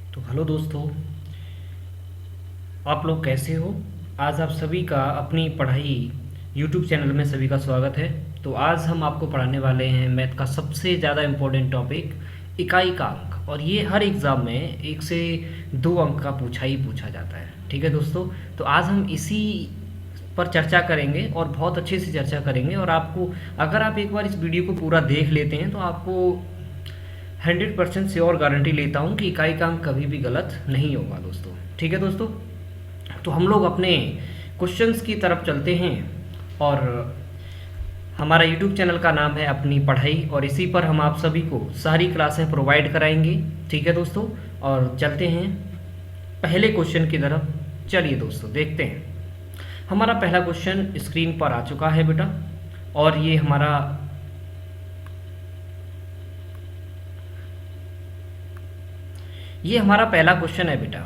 तो हेलो दोस्तों, आप लोग कैसे हो। आज आप सभी का अपनी पढ़ाई यूट्यूब चैनल में सभी का स्वागत है। तो आज हम आपको पढ़ाने वाले हैं मैथ का सबसे ज़्यादा इम्पोर्टेंट टॉपिक, इकाई का अंक। और ये हर एग्ज़ाम में 1 से 2 अंक का पूछा ही पूछा जाता है। ठीक है दोस्तों, तो आज हम इसी पर चर्चा करेंगे और बहुत अच्छे से चर्चा करेंगे। और आपको, अगर आप एक बार इस वीडियो को पूरा देख लेते हैं तो आपको 100% श्योर गारंटी लेता हूँ कि इकाई का अंक कभी भी गलत नहीं होगा दोस्तों। ठीक है दोस्तों, तो हम लोग अपने क्वेश्चंस की तरफ चलते हैं। और हमारा यूट्यूब चैनल का नाम है अपनी पढ़ाई, और इसी पर हम आप सभी को सारी क्लासें प्रोवाइड कराएंगे। ठीक है दोस्तों, और चलते हैं पहले क्वेश्चन की तरफ। चलिए दोस्तों देखते हैं। हमारा पहला क्वेश्चन स्क्रीन पर आ चुका है बेटा, और ये हमारा पहला क्वेश्चन है बेटा।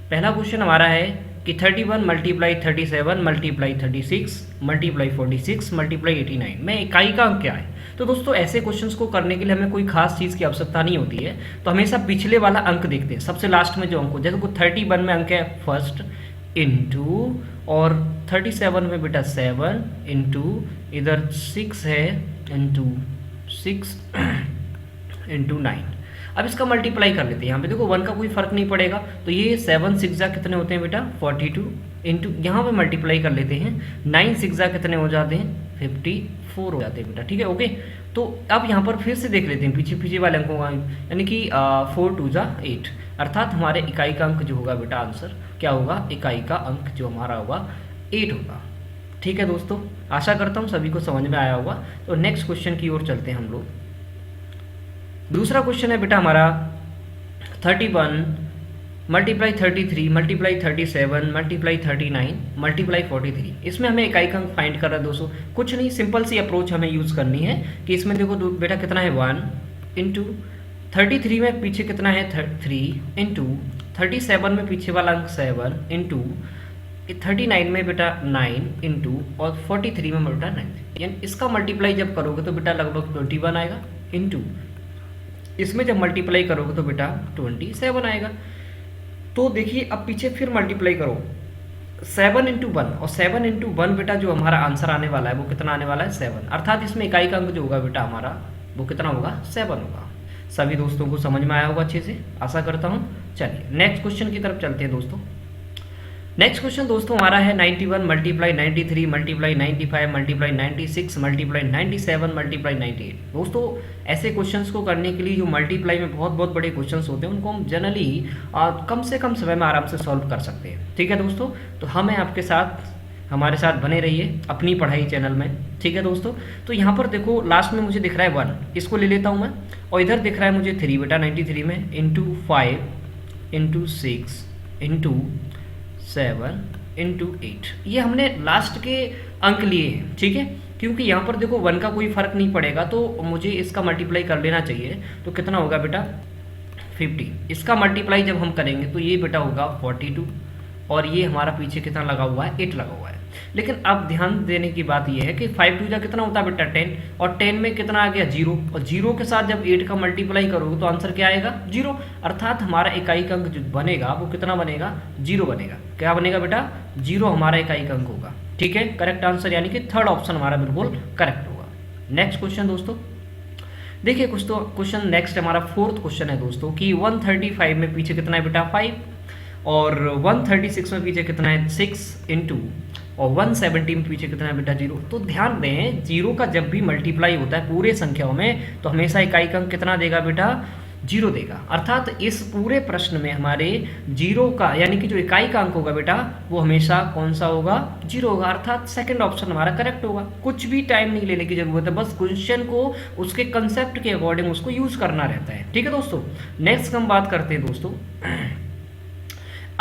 पहला क्वेश्चन हमारा है कि 31 मल्टीप्लाई 37 मल्टीप्लाई 36 मल्टीप्लाई 46 मल्टीप्लाई 89 में इकाई का अंक क्या है। तो दोस्तों ऐसे क्वेश्चंस को करने के लिए हमें कोई खास चीज़ की आवश्यकता नहीं होती है। तो हमेशा पिछले वाला अंक देखते हैं, सबसे लास्ट में जो अंक हो। जैसे को 31 में अंक है फर्स्ट इंटू, और 37 में बेटा 7 इंटू, इधर 6 है इंटू 6 इंटू 9। अब इसका मल्टीप्लाई कर लेते हैं। यहाँ पे देखो 1 का कोई फर्क नहीं पड़ेगा, तो ये 7 सिक्सा कितने होते हैं बेटा 42 इंटू, यहाँ पे मल्टीप्लाई कर लेते हैं 9 सिक्सा कितने हो जाते हैं 54 हो जाते हैं बेटा। ठीक है, ओके। तो अब यहाँ पर फिर से देख लेते हैं पीछे पीछे वाले अंकों का, यानी कि 4 2 जा 8, अर्थात हमारे इकाई का अंक जो होगा बेटा, आंसर क्या होगा, इकाई का अंक जो हमारा होगा 8 होगा। ठीक है दोस्तों, आशा करता हूँ सभी को समझ में आया होगा। तो नेक्स्ट क्वेश्चन की ओर चलते हैं हम लोग। दूसरा क्वेश्चन है बेटा हमारा 31 मल्टीप्लाई 33 मल्टीप्लाई 37 मल्टीप्लाई 39 मल्टीप्लाई 43। इसमें हमें इकाई का अंक फाइंड करना है दोस्तों। कुछ नहीं, सिंपल सी अप्रोच हमें यूज़ करनी है कि इसमें देखो बेटा कितना है 1 इंटू 33 में पीछे कितना है 3 इंटू 37 में पीछे वाला अंक 7 इंटू 39 में बेटा 9 इंटू, और 43 में बेटा 9। यानी इसका मल्टीप्लाई जब करोगे तो बेटा लगभग 21 आएगा इंटू, इसमें जब मल्टीप्लाई करोगे तो बेटा 27 आएगा। तो देखिए अब पीछे फिर मल्टीप्लाई करो 7 इंटू 1, और 7 इंटू 1 बेटा जो हमारा आंसर आने वाला है वो कितना आने वाला है 7, अर्थात इसमें इकाई का अंक जो होगा बेटा हमारा वो कितना होगा 7 होगा। सभी दोस्तों को समझ में आया होगा अच्छे से, आशा करता हूँ। चलिए नेक्स्ट क्वेश्चन की तरफ चलते हैं दोस्तों। नेक्स्ट क्वेश्चन दोस्तों हमारा है 91 multiply 93 multiply 95 multiply 96 multiply 97 multiply 98। दोस्तों ऐसे क्वेश्चंस को करने के लिए जो मल्टीप्लाई में बहुत बहुत बड़े क्वेश्चंस होते हैं उनको हम जनरली कम से कम समय में आराम से सॉल्व कर सकते हैं। ठीक है दोस्तों, तो हमें आपके साथ, हमारे साथ बने रहिए अपनी पढ़ाई चैनल में। ठीक है दोस्तों, तो यहाँ पर देखो लास्ट में मुझे दिख रहा है 1, इसको ले लेता हूँ मैं, और इधर दिख रहा है मुझे 3 बेटा 93 में इंटू 5 इंटू 6 इंटू 7 इंटू 8। ये हमने लास्ट के अंक लिए हैं। ठीक है, क्योंकि यहाँ पर देखो 1 का कोई फर्क नहीं पड़ेगा, तो मुझे इसका मल्टीप्लाई कर लेना चाहिए। तो कितना होगा बेटा 50। इसका मल्टीप्लाई जब हम करेंगे तो ये बेटा होगा 42, और ये हमारा पीछे कितना लगा हुआ है 8 लगा हुआ है। लेकिन अब ध्यान देने की बात यह है कि 5 2 जा कितना होता है बेटा 10, और 10 में कितना आ गया 0, और 0 के साथ जब 8 का मल्टीप्लाई करोगे तो आंसर क्या आएगा 0, अर्थात हमारा इकाई का अंक जो बनेगा वो कितना बनेगा 0 बनेगा। क्या बनेगा बेटा 0 हमारा इकाई का अंक होगा। ठीक है, करेक्ट आंसर, यानी कि थर्ड ऑप्शन हमारा बिल्कुल करेक्ट होगा। नेक्स्ट क्वेश्चन दोस्तों देखिए, कुछ तो क्वेश्चन नेक्स्ट हमारा फोर्थ क्वेश्चन है दोस्तों कि 135 में पीछे कितना है बेटा 5, और 136 में पीछे कितना है 6 इंटू, और 170 में पीछे कितना है बेटा 0। तो ध्यान दें 0 का जब भी मल्टीप्लाई होता है पूरे संख्याओं में तो हमेशा इकाई का अंक कितना देगा बेटा 0 देगा, अर्थात इस पूरे प्रश्न में हमारे 0 का, यानी कि जो इकाई का अंक होगा बेटा वो हमेशा कौन सा होगा 0 होगा, अर्थात सेकंड ऑप्शन हमारा करेक्ट होगा। कुछ भी टाइम नहीं लेने की जरूरत है, बस क्वेश्चन को उसके कंसेप्ट के अकॉर्डिंग उसको यूज करना रहता है। ठीक है दोस्तों, नेक्स्ट हम बात करते हैं दोस्तों।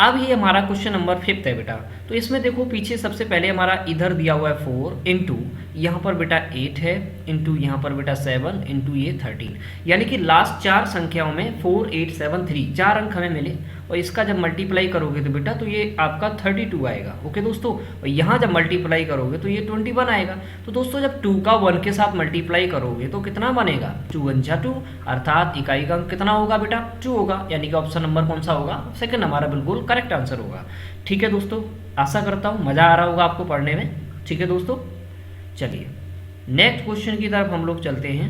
अब ये हमारा क्वेश्चन नंबर 5 है बेटा। तो इसमें देखो पीछे सबसे पहले हमारा इधर दिया हुआ है 4 इंटू, यहाँ पर बेटा 8 है, इंटू यहाँ पर बेटा 7, इंटू ये 13, यानी कि लास्ट 4 संख्याओं में 4, 8, 7, 3 4 अंक हमें मिले, और इसका जब मल्टीप्लाई करोगे तो बेटा तो ये आपका 32 आएगा। ओके दोस्तों, और यहाँ जब मल्टीप्लाई करोगे तो ये 21 आएगा। तो दोस्तों जब 2 का 1 के साथ मल्टीप्लाई करोगे तो कितना बनेगा, 2 1 जा 2, अर्थात इकाई का अंक कितना होगा बेटा, 2 होगा, यानी कि ऑप्शन नंबर कौन सा होगा, सेकंड हमारा बिल्कुल करेक्ट आंसर होगा। ठीक है दोस्तों, आशा करता हूँ मज़ा आ रहा होगा आपको पढ़ने में। ठीक है दोस्तों, चलिए नेक्स्ट क्वेश्चन की तरफ हम लोग चलते हैं,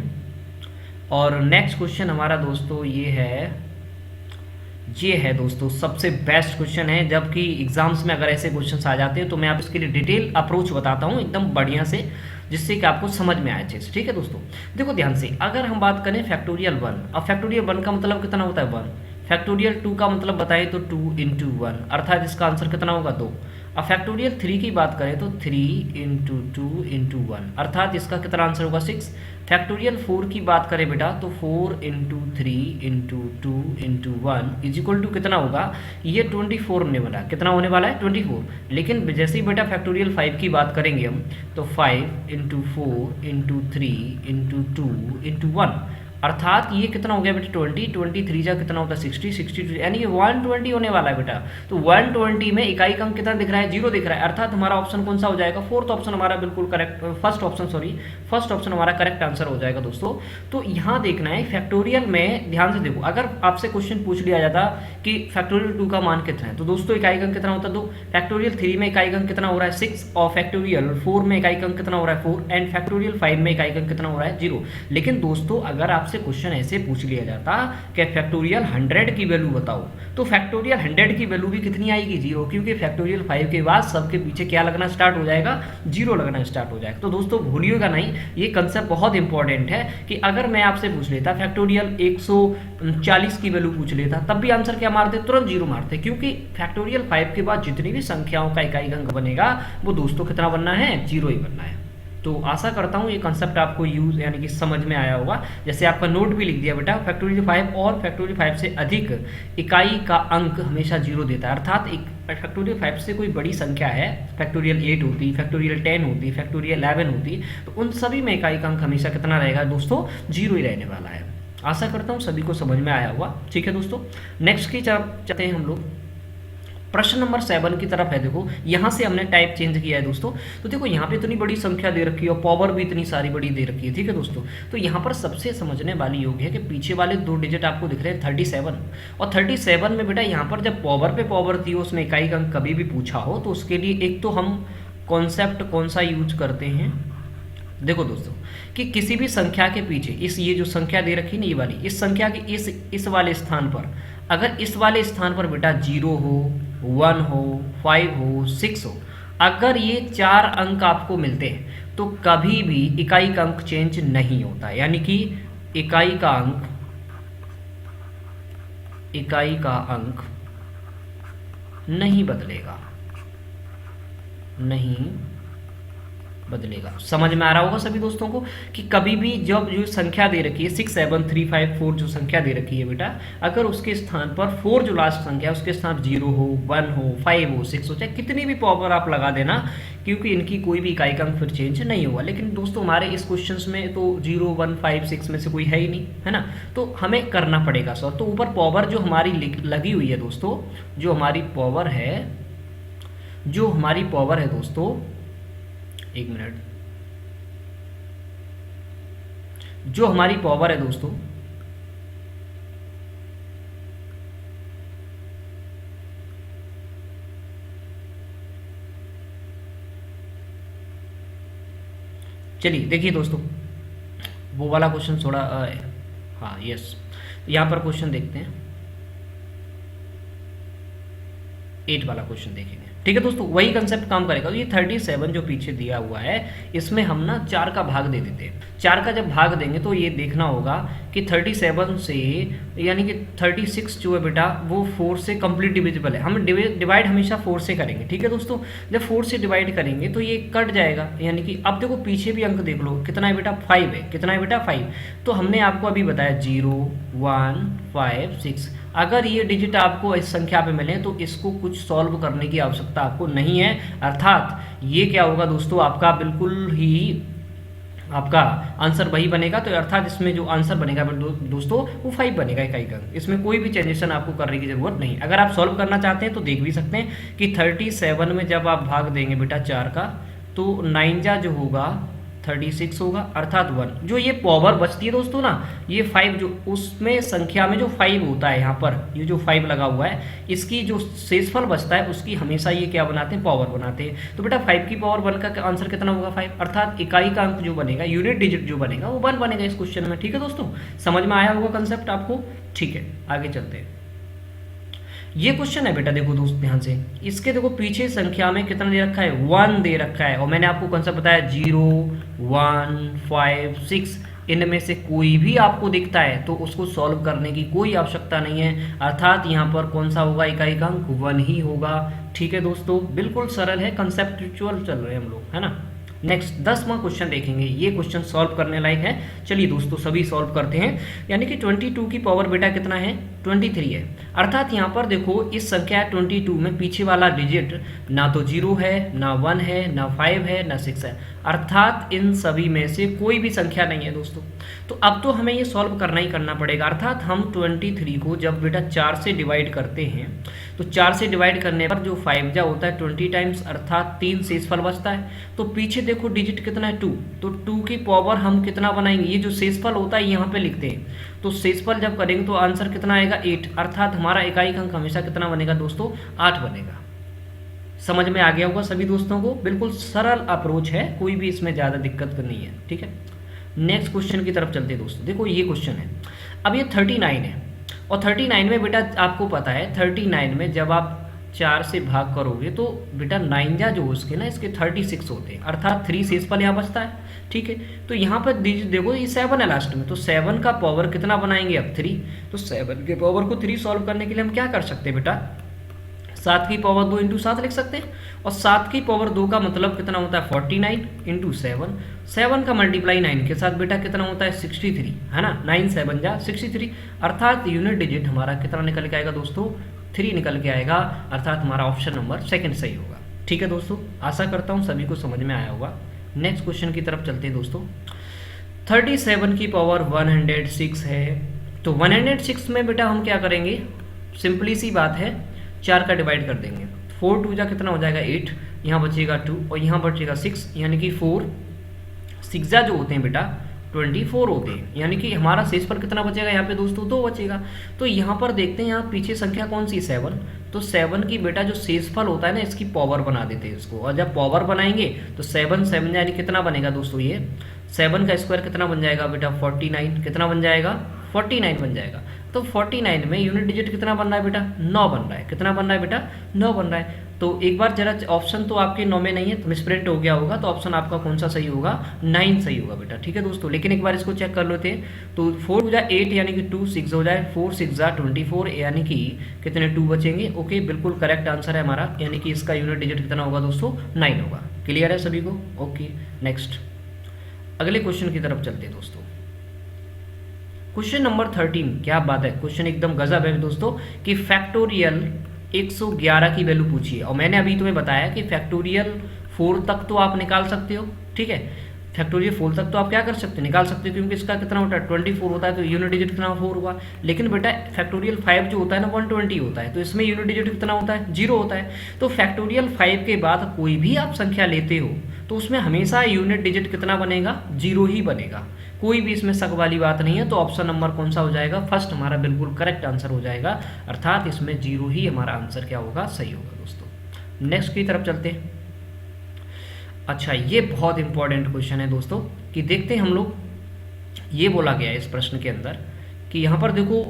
और नेक्स्ट क्वेश्चन हमारा दोस्तों ये है दोस्तों सबसे बेस्ट क्वेश्चन है। जबकि एग्जाम्स में अगर ऐसे क्वेश्चन आ जाते हैं तो मैं आप इसके लिए डिटेल अप्रोच बताता हूँ एकदम बढ़िया से, जिससे कि आपको समझ में आए चीज़। ठीक है दोस्तों, देखो ध्यान से, अगर हम बात करें फैक्टोरियल 1, अब फैक्टोरियल 1 का मतलब कितना होता है 1, फैक्टोरियल 2 का मतलब बताएं तो 2 इंटू 1, अर्थात इसका आंसर कितना होगा 2। अब फैक्टोरियल 3 की बात करें तो 3 इंटू 2 इंटू 1, अर्थात इसका कितना आंसर होगा 6। फैक्टोरियल 4 की बात करें बेटा तो 4 into 3 into 2 into 1 is equal to कितना होगा, ये 24 होने वाला है। कितना होने वाला है 24। लेकिन जैसे ही बेटा फैक्टोरियल 5 की बात करेंगे हम तो 5 इंटू 4 इंटू 3 इंटू 2 इंटू 1, अर्थात ये कितना हो गया बेटा 20, 23 जा कितना होता है 60, 62, यानी कि 120 होने वाला है बेटा। तो 120 में इकाई का अंक कितना दिख रहा है, 0 दिख रहा है, अर्थात हमारा ऑप्शन कौन सा हो जाएगा, फोर्थ ऑप्शन हमारा बिल्कुल करेक्ट, फर्स्ट ऑप्शन हमारा करेक्ट आंसर हो जाएगा दोस्तों। तो यहाँ देखना है फैक्टोरियल में, ध्यान से देखो, अगर आपसे क्वेश्चन पूछ लिया जाता कि फैक्टोरियल 2 का मान कितना है तो दोस्तों इकाई का अंक कितना होता है 2, फैक्टोरियल 3 में इकाई का अंक कितना हो रहा है 6, और फैक्टोरियल 4 में इकाई का अंक कितना हो रहा है 4, एंड फैक्टोरियल 5 में इकाई का अंक कितना हो रहा है 0। लेकिन दोस्तों अगर आपसे क्वेश्चन ऐसे पूछ लिया जाता कि फैक्टोरियल 100 की वैल्यू बताओ, तो फैक्टोरियल 100 की वैल्यू भी कितनी आएगी 0, क्योंकि फैक्टोरियल 5 के बाद सबके पीछे क्या लगना स्टार्ट हो जाएगा, 0 लगना स्टार्ट हो जाएगा। तो दोस्तों भूलिएगा नहीं, ये कंसेप्ट बहुत इंपॉर्टेंट है कि अगर मैं आपसे पूछ लेता फैक्टोरियल 140 की वैल्यू पूछ लेता, तब भी आंसर क्या मारते, तुरंत 0 मारते, क्योंकि फैक्टोरियल 5 के बाद जितनी भी संख्याओं का इकाई अंक बनेगा वो दोस्तों कितना बनना है, 0 ही बनना है। तो आशा करता हूँ ये कंसेप्ट आपको यूज यानी कि समझ में आया होगा। जैसे आपका नोट भी लिख दिया बेटा, फैक्टोरियल 5 और फैक्टोरियल 5 से अधिक इकाई का अंक हमेशा 0 देता है, अर्थात एक फैक्टोरियल 5 से कोई बड़ी संख्या है, फैक्टोरियल 8 होती, फैक्टोरियल 10 होती, फैक्टोरियल 11 होती, तो उन सभी में इकाई का अंक हमेशा कितना रहेगा दोस्तों, 0 ही रहने वाला है। आशा करता हूँ सभी को समझ में आया होगा। ठीक है दोस्तों, नेक्स्ट की तरफ चलते हैं हम लोग। प्रश्न नंबर 7 की तरफ है। देखो यहाँ से हमने टाइप चेंज किया है दोस्तों। तो देखो यहाँ पे इतनी बड़ी संख्या दे रखी है और पावर भी इतनी सारी बड़ी दे रखी है। ठीक है दोस्तों, तो यहाँ पर सबसे समझने वाली योग है कि पीछे वाले 2 डिजिट आपको दिख रहे हैं 37, और 37 में बेटा यहाँ पर जब पावर पे पावर थी उसमें इकाई का अंक कभी भी पूछा हो तो उसके लिए एक तो हम कॉन्सेप्ट कौन सा यूज करते हैं, देखो दोस्तों कि किसी भी संख्या के पीछे इस ये जो संख्या दे रखी ना ये वाली, इस संख्या के इस वाले स्थान पर, अगर इस वाले स्थान पर बेटा 0 हो, 1 हो, 5 हो, 6 हो, अगर ये 4 अंक आपको मिलते हैं तो कभी भी इकाई का अंक चेंज नहीं होता, यानी कि इकाई का अंक नहीं बदलेगा, नहीं बदलेगा। समझ में आ रहा होगा सभी दोस्तों को कि कभी भी जब जो संख्या दे रखी है 6 7 3 5 4 जो संख्या दे रखी है बेटा, अगर उसके स्थान पर 4 जो लास्ट संख्या है उसके स्थान 0 हो, 1 हो, 5 हो, 6 हो, चाहे कितनी भी पावर आप लगा देना, क्योंकि इनकी कोई भी इकाई का अंक फिर चेंज नहीं होगा। लेकिन दोस्तों हमारे इस क्वेश्चन में तो 0 1 5 6 में से कोई है ही नहीं, है ना, तो हमें करना पड़ेगा सर। तो ऊपर पावर जो हमारी लगी हुई है दोस्तों, जो हमारी पावर है दोस्तों, एक मिनट, जो हमारी पावर है दोस्तों, चलिए देखिए दोस्तों वो वाला क्वेश्चन थोड़ा हाँ यस, यहां पर क्वेश्चन देखते हैं, 8 वाला क्वेश्चन देखेंगे। ठीक है दोस्तों, वही कंसेप्ट काम करेगा। तो ये 37 जो पीछे दिया हुआ है इसमें हम ना 4 का भाग दे देते हैं। 4 का जब भाग देंगे तो ये देखना होगा कि 37 से यानी कि 36 जो है बेटा वो 4 से कंप्लीट डिविजिबल है। हम डिवाइड हमेशा 4 से करेंगे। ठीक है दोस्तों, जब 4 से डिवाइड करेंगे तो ये कट जाएगा, यानी कि अब देखो पीछे भी अंक देख लो, कितना है बेटा 5 है, कितना है बेटा 5। तो हमने आपको अभी बताया 0 1 5 6, अगर ये डिजिट आपको इस संख्या पे मिले तो इसको कुछ सॉल्व करने की आवश्यकता आपको नहीं है, अर्थात ये क्या होगा दोस्तों, आपका बिल्कुल ही आपका आंसर वही बनेगा। तो अर्थात इसमें जो आंसर बनेगा दोस्तों वो 5 बनेगा इकाई का अंक। इसमें कोई भी चेंजेशन आपको करने की ज़रूरत नहीं। अगर आप सॉल्व करना चाहते हैं तो देख भी सकते हैं कि 37 में जब आप भाग देंगे बेटा 4 का, तो 9 जा जो होगा 36 होगा, अर्थात 1। जो ये पावर बचती है दोस्तों ना, ये 5 जो उसमें संख्या में जो 5 होता है, यहाँ पर ये जो 5 लगा हुआ है, इसकी जो शेषफल बचता है उसकी हमेशा ये क्या बनाते हैं, पावर बनाते हैं। तो बेटा 5 की पावर 1 का आंसर कितना होगा 5, अर्थात इकाई का अंक जो बनेगा, यूनिट डिजिट जो बनेगा वो 1 बनेगा इस क्वेश्चन में। ठीक है दोस्तों, समझ में आया होगा कंसेप्ट आपको। ठीक है, आगे चलते हैं। ये क्वेश्चन है बेटा, देखो दोस्त ध्यान से, इसके देखो पीछे संख्या में कितना दे रखा है, 1 दे रखा है। और मैंने आपको कौन सा बताया, 0, 1, 5, 6, इनमें से कोई भी आपको दिखता है तो उसको सॉल्व करने की कोई आवश्यकता नहीं है, अर्थात यहाँ पर कौन सा होगा, इकाई का अंक 1 ही होगा। ठीक है दोस्तों, बिल्कुल सरल है, कंसेप्चुअल चल रहे हैं हम लोग, है ना। नेक्स्ट 10वां क्वेश्चन देखेंगे। ये क्वेश्चन सॉल्व करने लायक है। चलिए दोस्तों सभी सॉल्व करते हैं। यानी कि 22 की पावर बेटा कितना है, 23 है। अर्थात यहाँ पर देखो इस संख्या 22 में पीछे वाला डिजिट ना तो 0 है, ना 1 है, ना 5 है, ना 6 है, अर्थात इन सभी में से कोई भी संख्या नहीं है दोस्तों। तो अब तो हमें ये सॉल्व करना ही करना पड़ेगा। अर्थात हम 23 को जब बेटा 4 से डिवाइड करते हैं तो 4 से डिवाइड करने पर जो 5 जा होता है 20 टाइम्स, अर्थात 3 शेषफल बचता है। तो पीछे देखो डिजिट कितना है, 2, तो 2 की पावर हम कितना बनाएंगे, ये जो शेषफल होता है यहाँ पे लिखते हैं, तो शेषफल जब करेंगे तो आंसर कितना आएगा, 8, अर्थात हमारा इकाई का अंक हमेशा कितना बनेगा दोस्तों, 8 बनेगा। समझ में आ गया होगा सभी दोस्तों को, बिल्कुल सरल अप्रोच है, कोई भी इसमें ज़्यादा दिक्कत नहीं है। ठीक है, नेक्स्ट क्वेश्चन की तरफ चलते हैं दोस्तों। देखो ये क्वेश्चन है, अब ये 39 है, और 39 में बेटा आपको पता है 39 में जब आप 4 से भाग करोगे तो बेटा 9 जा जो उसके ना इसके 36 होते हैं, अर्थात 3 शेषफल यहाँ बचता है। ठीक है, तो यहाँ पर देखो ये 7 है लास्ट में, तो 7 का पावर कितना बनाएंगे अब 3, तो 7 के पावर को 3 सॉल्व करने के लिए हम क्या कर सकते हैं बेटा, 7 की पावर 2 इंटू 7 लिख सकते हैं, और 7 की पावर 2 का मतलब कितना होता है 49 इंटू 7, 7 का मल्टीप्लाई 9 के साथ बेटा कितना होता है 63, है ना, 9 7 जा 63, अर्थात यूनिट डिजिट हमारा कितना निकल के आएगा दोस्तों, 3 निकल के आएगा, अर्थात हमारा ऑप्शन नंबर सेकंड सही होगा। ठीक है दोस्तों, आशा करता हूँ सभी को समझ में आया होगा। नेक्स्ट क्वेश्चन की तरफ चलते हैं दोस्तों। 37 की पावर 106 है, तो 106 में बेटा हम क्या करेंगे, सिंपली सी बात है, 4 का डिवाइड कर देंगे, 4 2 जा कितना हो जाएगा 8, यहाँ बचेगा 2 और यहाँ बचेगा 6, यानी कि 4 6 जा जो होते हैं बेटा 24 होते हैं, यानी कि हमारा शेषफल कितना बचेगा यहाँ पे दोस्तों, 2 बचेगा। तो यहाँ पर देखते हैं यहाँ पीछे संख्या कौन सी, 7, तो 7 की बेटा जो शेषफल होता है ना इसकी पावर बना देते हैं इसको, और जब पावर बनाएंगे तो 7 7 यानी कितना बनेगा दोस्तों, ये 7 का स्क्वायर कितना बन जाएगा बेटा 49, कितना बन जाएगा 49 बन जाएगा। तो 49 में यूनिट डिजिट कितना बन रहा है बेटा, 9 बन रहा है, कितना बन रहा है बेटा 9 बन रहा है। तो एक बार जरा ऑप्शन तो आपके 9 में नहीं है तो मिसप्रिंट हो गया होगा, तो ऑप्शन आपका कौन सा सही होगा, 9 सही होगा बेटा। ठीक है दोस्तों, लेकिन एक बार इसको चेक कर लेते हैं, तो 4 हो जाए 8 यानी कि 2, 6 हो जाए 4 6 जा 24 यानी कि कितने 2 बचेंगे। ओके, बिल्कुल करेक्ट आंसर है हमारा, यानी कि इसका यूनिट डिजिट कितना होगा दोस्तों, 9 होगा। क्लियर है सभी को। ओके, नेक्स्ट अगले क्वेश्चन की तरफ चलते हैं दोस्तों। क्वेश्चन नंबर 13, क्या बात है, क्वेश्चन एकदम गजब है दोस्तों, कि फैक्टोरियल 111 की वैल्यू पूछी है। और मैंने अभी तुम्हें बताया कि फैक्टोरियल 4 तक तो आप निकाल सकते हो। ठीक है, फैक्टोरियल 4 तक तो आप क्या कर सकते हो, निकाल सकते हो, क्योंकि इसका कितना होता है 24 होता है, तो यूनिट डिजिट कितना 4 हुआ। लेकिन बेटा फैक्टोरियल 5 जो होता है ना 120 होता है, तो इसमें यूनिट डिजिट कितना होता है 0 होता है। तो फैक्टोरियल 5 के बाद कोई भी आप संख्या लेते हो तो उसमें हमेशा यूनिट डिजिट कितना बनेगा, 0 ही बनेगा, कोई भी इसमें शक वाली बात नहीं है। तो ऑप्शन नंबर कौन सा हो जाएगा, फर्स्ट हमारा बिल्कुल करेक्ट आंसर हो जाएगा, अर्थात इसमें 0 ही हमारा आंसर क्या होगा, सही होगा दोस्तों। नेक्स्ट की तरफ चलते हैं। अच्छा, ये बहुत इंपॉर्टेंट क्वेश्चन है दोस्तों, कि देखते हैं हम लोग, ये बोला गया है इस प्रश्न के अंदर कि यहाँ पर देखो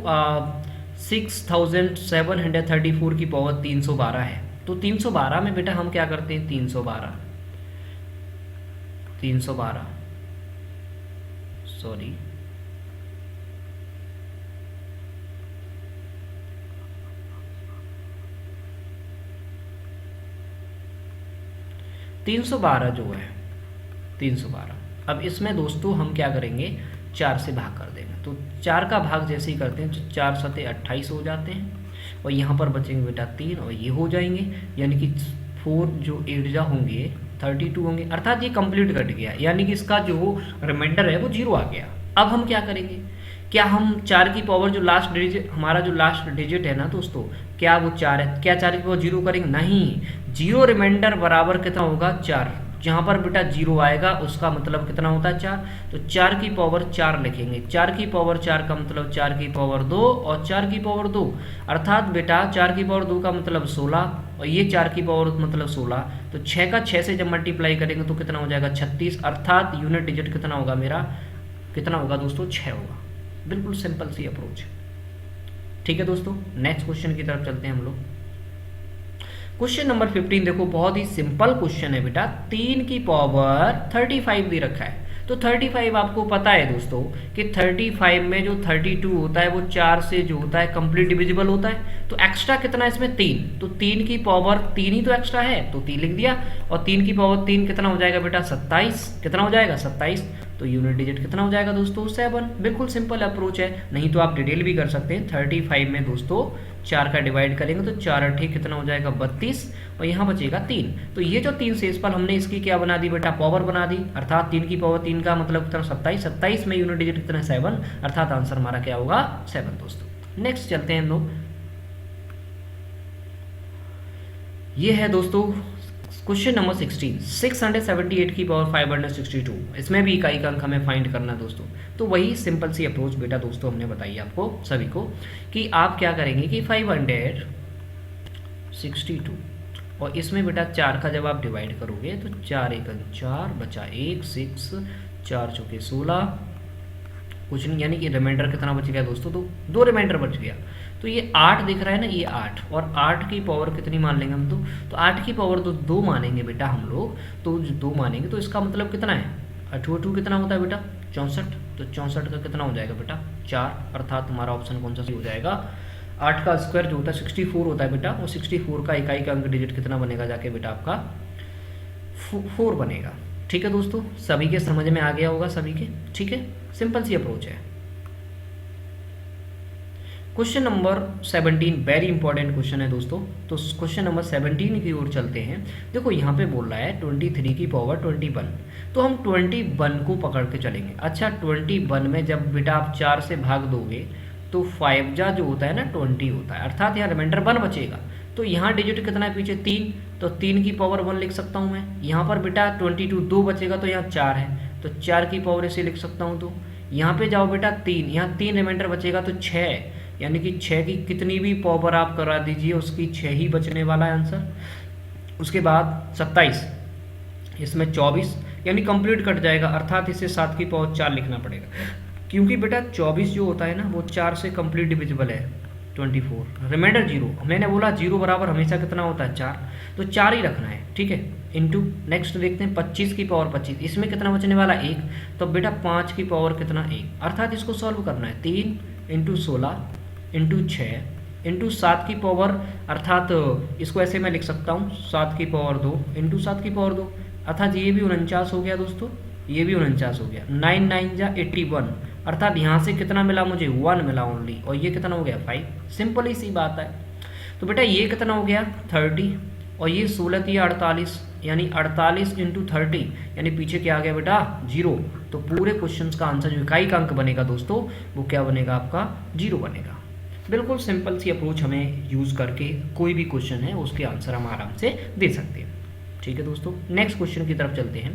6734 की पावर 312 है। तो 312 में बेटा हम क्या करते हैं, 312 सॉरी 312 जो है 312, अब इसमें दोस्तों हम क्या करेंगे, 4 से भाग कर देंगे। तो 4 का भाग जैसे ही करते हैं तो 4 सते 28 हो जाते हैं, और यहाँ पर बचेंगे बेटा 3 और ये हो जाएंगे, यानी कि 4 जो 8 जा होंगे 32 होंगे, अर्थात ये कंप्लीट कट गया, यानी कि इसका जो रिमाइंडर है वो 0 आ गया। अब हम क्या करेंगे, क्या हम 4 की पावर जो लास्ट डिजिट, हमारा जो लास्ट डिजिट है ना दोस्तों, क्या वो 4 है, क्या 4 की पावर 0 करेंगे? नहीं, 0 रिमाइंडर बराबर कितना होगा 4, जहाँ पर बेटा 0 आएगा उसका मतलब कितना होता है 4, तो 4 की पावर 4 लिखेंगे। 4 की पावर 4 का मतलब 4 की पावर 2 और 4 की पावर 2, अर्थात बेटा 4 की पावर 2 का मतलब 16 और ये 4 की पावर मतलब 16, तो 6 का 6 से जब मल्टीप्लाई करेंगे तो कितना हो जाएगा 36, अर्थात यूनिट डिजिट कितना होगा मेरा, कितना होगा दोस्तों 6 होगा। बिल्कुल सिंपल सी अप्रोच। ठीक है दोस्तों, नेक्स्ट क्वेश्चन की तरफ चलते हैं हम लोग। क्वेश्चन नंबर 15 देखो, बहुत ही सिंपल क्वेश्चन है बेटा। 3 की पावर 35 दे रखा है, तो 35 आपको पता है दोस्तों कि 35 में जो 32 होता है वो 4 से जो होता है कंप्लीट डिविजिबल होता है, तो एक्स्ट्रा कितना है इसमें 3, तो 3 की पावर 3 ही तो एक्स्ट्रा है, तो 3 लिख दिया, और 3 की पावर 3 कितना हो जाएगा बेटा 27, कितना हो जाएगा 27, तो यूनिट डिजिट कितना हो जाएगा दोस्तों 7। बिल्कुल सिंपल अप्रोच है, नहीं तो आप डिटेल भी कर सकते हैं। 35 में दोस्तों 4 का डिवाइड करेंगे तो 4 8 कितना हो जाएगा 32, और यहाँ बचेगा 3, तो ये जो 3 शेषफल हमने इसकी क्या बना दी बेटा, पावर बना दी, अर्थात 3 की पावर 3 का मतलब कितना 27, 27 में यूनिट डिजिट कितना 7, अर्थात आंसर हमारा क्या होगा 7 दोस्तों। नेक्स्ट चलते हैं हम लोग, ये है दोस्तों क्वेश्चन नंबर 16, 678 की पावर 562, इसमें भी इकाई का अंक हमें फाइंड करना है दोस्तों। तो वही सिंपल सी अप्रोच बेटा दोस्तों हमने बताई आपको सभी को, कि आप क्या करेंगे कि 562 और इसमें बेटा 4 का जब आप डिवाइड करोगे तो 4 1 4 बचा 1 6 4 चौके 16, कुछ नहीं, यानी कि रिमाइंडर कितना बच गया दोस्तों, तो 2 रिमाइंडर बच गया। तो ये 8 दिख रहा है ना, ये 8, और 8 की पावर कितनी मान लेंगे हम, तो 8 की पावर तो 2 मानेंगे बेटा हम लोग, तो 2 मानेंगे तो इसका मतलब कितना है, 8 2 कितना होता है बेटा 64, तो 64 का कितना हो जाएगा बेटा 4, अर्थात हमारा ऑप्शन कौन सा सही हो जाएगा। 8 का स्क्वायर जो होता है 64 होता है बेटा, और 64 का इकाई का अंक डिजिट कितना बनेगा जाके बेटा आपका 4 बनेगा। ठीक है दोस्तों, सभी के समझ में आ गया होगा सभी के, ठीक है, सिंपल सी अप्रोच है। Question number 17 very important question है दोस्तों, तो क्वेश्चन नंबर 17 की ओर चलते हैं। देखो यहाँ पे बोल रहा है 23 की पावर 21, तो हम 21 को पकड़ के चलेंगे। अच्छा 21 में जब बेटा आप 4 से भाग दोगे तो 5 जा जो होता है ना 20 होता है, अर्थात यहाँ रिमाइंडर 1 बचेगा, तो यहाँ डिजिट कितना है पीछे 3, तो 3 की पावर 1 लिख सकता हूँ मैं। यहाँ पर बेटा 22 2 बचेगा तो यहाँ 4 है, तो 4 की पावर ऐसे लिख सकता हूँ। तो यहाँ पे जाओ बेटा 3, यहाँ 3 रिमाइंडर बचेगा तो 6, यानी कि 6 की कितनी भी पावर आप करा दीजिए उसकी 6 ही बचने वाला है आंसर। उसके बाद 27, इसमें 24, यानी कंप्लीट कट जाएगा, अर्थात इसे 7 की पावर 4 लिखना पड़ेगा, क्योंकि बेटा 24 जो होता है ना वो 4 से कंप्लीट डिविजिबल है। 24 रिमाइंडर 0, मैंने बोला 0 बराबर हमेशा कितना होता है 4, तो 4 ही रखना है, ठीक है। इंटू नेक्स्ट देखते हैं 25 की पावर 25, इसमें कितना बचने वाला 1, तो बेटा 5 की पावर कितना 1, अर्थात इसको सॉल्व करना है 3 इंटू 16 इंटू 6 इंटू 7 की पावर, अर्थात इसको ऐसे मैं लिख सकता हूँ 7 की पावर 2 इंटू 7 की पावर 2, अर्थात ये भी 49 हो गया दोस्तों, ये भी 49 हो गया। 9 9 जा 81, अर्थात यहाँ से कितना मिला मुझे 1 मिला ओनली, और ये कितना हो गया 5, सिंपल ही सी बात है। तो बेटा ये कितना हो गया 30, और ये 16 थी 48, यानी 48 इंटू 30, यानी पीछे क्या आ गया बेटा 0, तो पूरे क्वेश्चन का आंसर जो इकाई का अंक बनेगा दोस्तों वो क्या बनेगा आपका 0 बनेगा। बिल्कुल सिंपल सी अप्रोच हमें यूज़ करके कोई भी क्वेश्चन है उसके आंसर हम आराम से दे सकते हैं। ठीक है दोस्तों, नेक्स्ट क्वेश्चन की तरफ चलते हैं।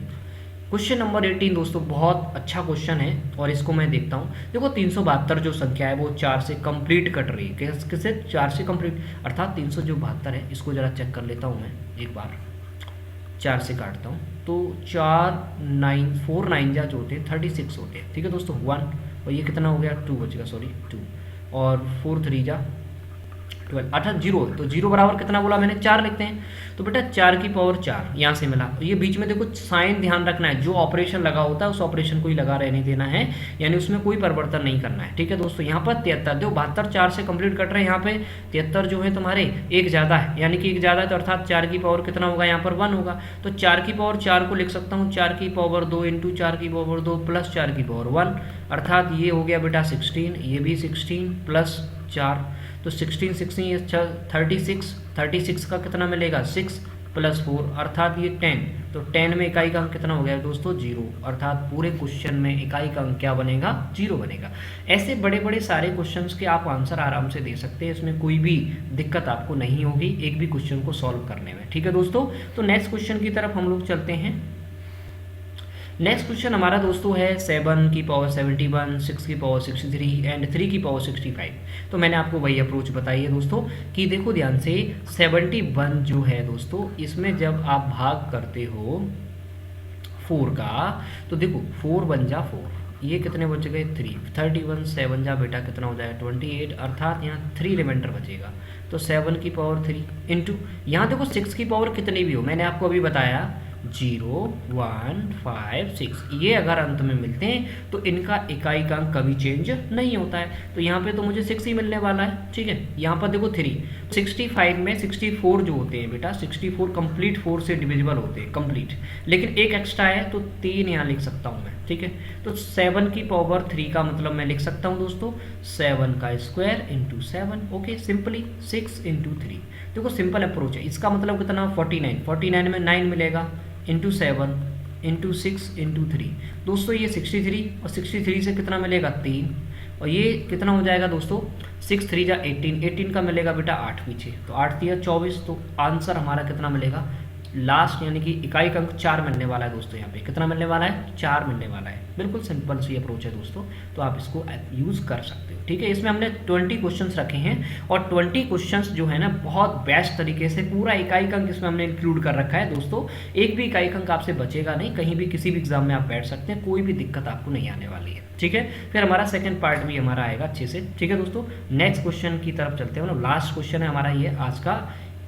क्वेश्चन नंबर 18 दोस्तों बहुत अच्छा क्वेश्चन है, और इसको मैं देखता हूँ। देखो 372 जो संख्या है वो 4 से कंप्लीट कट रही है, किससे 4 से कंप्लीट, अर्थात 372 है, इसको ज़रा चेक कर लेता हूँ मैं एक बार। 4 से काटता हूँ तो 4 9 जा जो होते हैं 36 होते हैं, ठीक है दोस्तों 1, और ये कितना हो गया 2 बचेगा, सॉरी 2, और 4 3 जा 12, अर्थात 0, तो 0 बराबर कितना बोला मैंने 4 लिखते हैं। तो बेटा 4 की पावर 4 यहाँ से मिला, तो ये बीच में देखो साइन ध्यान रखना है, जो ऑपरेशन लगा होता है उस ऑपरेशन को ही लगा रहने देना है, यानी उसमें कोई परिवर्तन नहीं करना है। ठीक है दोस्तों, यहाँ पर 73, देखो 72 4 से कंप्लीट कट रहे हैं, यहाँ पे 73 जो है तुम्हारे एक ज़्यादा है, यानी कि एक ज़्यादा है, तो अर्थात 4 की पावर कितना होगा यहाँ पर 1 होगा, तो 4 की पावर 4 को लिख सकता हूँ 4 की पावर 2 इंटू 4 की पावर 2 प्लस 4 की पावर 1, अर्थात ये हो गया बेटा 16, ये भी 16 प्लस 4, तो 16 16 36 36 का कितना मिलेगा 6, +4 अर्थात ये 10, तो 10 में इकाई का अंक कितना हो गया दोस्तों 0, अर्थात पूरे क्वेश्चन में इकाई का अंक क्या बनेगा 0 बनेगा। ऐसे बड़े बड़े सारे क्वेश्चंस के आप आंसर आराम से दे सकते हैं, इसमें कोई भी दिक्कत आपको नहीं होगी एक भी क्वेश्चन को सॉल्व करने में। ठीक है दोस्तों, तो नेक्स्ट क्वेश्चन की तरफ हम लोग चलते हैं। नेक्स्ट क्वेश्चन हमारा दोस्तों है 7 की पावर 71, 6 की पावर 63 एंड 3 की पावर 65। तो मैंने आपको वही अप्रोच बताई है दोस्तों कि देखो ध्यान से 71 जो है दोस्तों, इसमें जब आप भाग करते हो 4 का, तो देखो 4 बन जा 4, ये कितने बच गए 3, 31 7 जा बेटा कितना हो जाएगा 28, अर्थात यहाँ 3 रिमाइंडर बचेगा। तो 7 की पावर 3 इंटू यहाँ देखो 6 की पावर कितनी भी हो, मैंने आपको अभी बताया 0 1 5 6, ये अगर अंत में मिलते हैं तो इनका इकाई का अंक कभी चेंज नहीं होता है। तो यहाँ पे तो मुझे 6 ही मिलने वाला है। ठीक है, यहाँ पर देखो 3, 65 में 64 जो होते हैं बेटा 64 कंप्लीट 4 से डिविजिबल होते हैं कंप्लीट, लेकिन एक एक्स्ट्रा है तो 3 यहाँ लिख सकता हूँ मैं। ठीक है, तो 7 की पावर 3 का मतलब मैं लिख सकता हूँ दोस्तों 7 का square into 7। Okay, simply 6 into 3। देखो सिंपल अप्रोच है, इसका मतलब कितना 49, 49 में 9 मिलेगा इंटू 7 इंटू 6 इंटू 3। दोस्तों ये 63 और 63 से कितना मिलेगा 3, और ये कितना हो जाएगा दोस्तों 6 3 जा 18, 18 का मिलेगा बेटा 8 पीछे, तो 8 3 24। तो आंसर हमारा कितना मिलेगा लास्ट, यानी कि इकाई का अंक 4 मिलने वाला है दोस्तों। यहाँ पे कितना मिलने वाला है 4 मिलने वाला है। बिल्कुल सिंपल सी अप्रोच है दोस्तों, तो आप इसको यूज़ कर सकते हो। ठीक है, इसमें हमने 20 क्वेश्चंस रखे हैं और 20 क्वेश्चंस जो है ना बहुत बेस्ट तरीके से पूरा इकाई का अंक इसमें हमने इंक्लूड कर रखा है दोस्तों। एक भी इकाई का अंक आपसे बचेगा नहीं, कहीं भी किसी भी एग्जाम में आप बैठ सकते हैं, कोई भी दिक्कत आपको नहीं आने वाली है। ठीक है, फिर हमारा सेकंड पार्ट भी हमारा आएगा अच्छे से। ठीक है दोस्तों, नेक्स्ट क्वेश्चन की तरफ चलते हैं। मतलब लास्ट क्वेश्चन है हमारा ये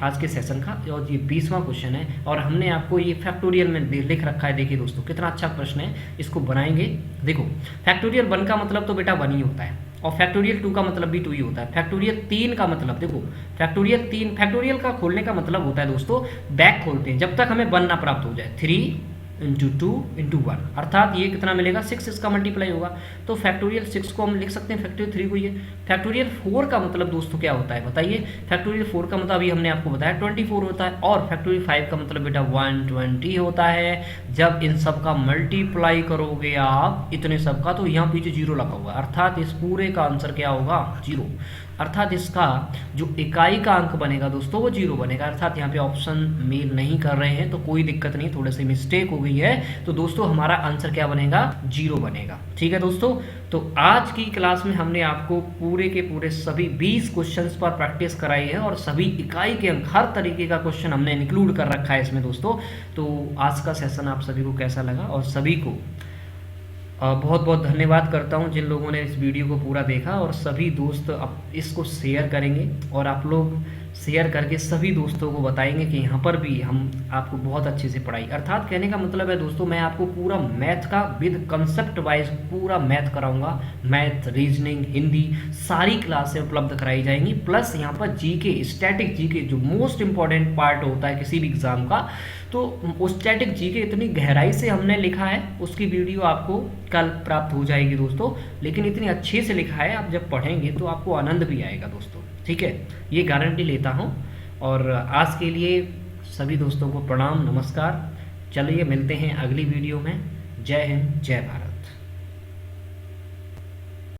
आज के सेशन का, और ये 20वां क्वेश्चन है और हमने आपको ये फैक्टोरियल में लिख रखा है। देखिए दोस्तों कितना अच्छा प्रश्न है, इसको बनाएंगे। देखो फैक्टोरियल 1 का मतलब तो बेटा 1 ही होता है, और फैक्टोरियल 2 का मतलब भी 2 ही होता है। फैक्टोरियल 3 का मतलब देखो फैक्टोरियल 3, फैक्टोरियल का खोलने का मतलब होता है दोस्तों बैक खोलते हैं जब तक हमें 1 ना प्राप्त हो जाए। 3 इंटू 2 इंटू 1, अर्थात ये कितना मिलेगा 6, इसका मल्टीप्लाई होगा। तो फैक्टोरियल 6 को हम लिख सकते हैं फैक्टोरियल 3 को। ये फैक्टोरियल 4 का मतलब दोस्तों क्या होता है बताइए। फैक्टोरियल 4 का मतलब अभी हमने आपको बताया 24 होता है, और फैक्टोरियल 5 का मतलब बेटा 120 होता है। जब इन सब का मल्टीप्लाई करोगे आप इतने सब का, तो यहाँ पीछे 0 लगा हुआ, अर्थात इस पूरे का आंसर क्या होगा 0, अर्थात इसका जो इकाई का अंक बनेगा दोस्तों वो 0 बनेगा। अर्थात यहाँ पे ऑप्शन मेल नहीं कर रहे हैं तो कोई दिक्कत नहीं, थोड़े से मिस्टेक हो गई है, तो दोस्तों हमारा आंसर क्या बनेगा 0 बनेगा। ठीक है दोस्तों, तो आज की क्लास में हमने आपको पूरे के पूरे सभी 20 क्वेश्चंस पर प्रैक्टिस कराई है और सभी इकाई के अंक हर तरीके का क्वेश्चन हमने इंक्लूड कर रखा है इसमें दोस्तों। तो आज का सेशन आप सभी को कैसा लगा, और सभी को बहुत बहुत धन्यवाद करता हूं जिन लोगों ने इस वीडियो को पूरा देखा, और सभी दोस्त अब इसको शेयर करेंगे और आप लोग शेयर करके सभी दोस्तों को बताएंगे कि यहाँ पर भी हम आपको बहुत अच्छे से पढ़ाई, अर्थात कहने का मतलब है दोस्तों मैं आपको पूरा मैथ का विद कंसेप्ट वाइज पूरा मैथ कराऊंगा। मैथ, रीजनिंग, हिंदी सारी क्लासें उपलब्ध कराई जाएंगी, प्लस यहाँ पर जीके, स्टैटिक जीके जो मोस्ट इंपॉर्टेंट पार्ट होता है किसी भी एग्जाम का, तो उस स्टैटिक जीके इतनी गहराई से हमने लिखा है, उसकी वीडियो आपको कल प्राप्त हो जाएगी दोस्तों। लेकिन इतनी अच्छे से लिखा है, आप जब पढ़ेंगे तो आपको आनंद भी आएगा दोस्तों। ठीक है, ये गारंटी लेता हूँ। और आज के लिए सभी दोस्तों को प्रणाम, नमस्कार। चलिए मिलते हैं अगली वीडियो में। जय हिंद, जय भारत।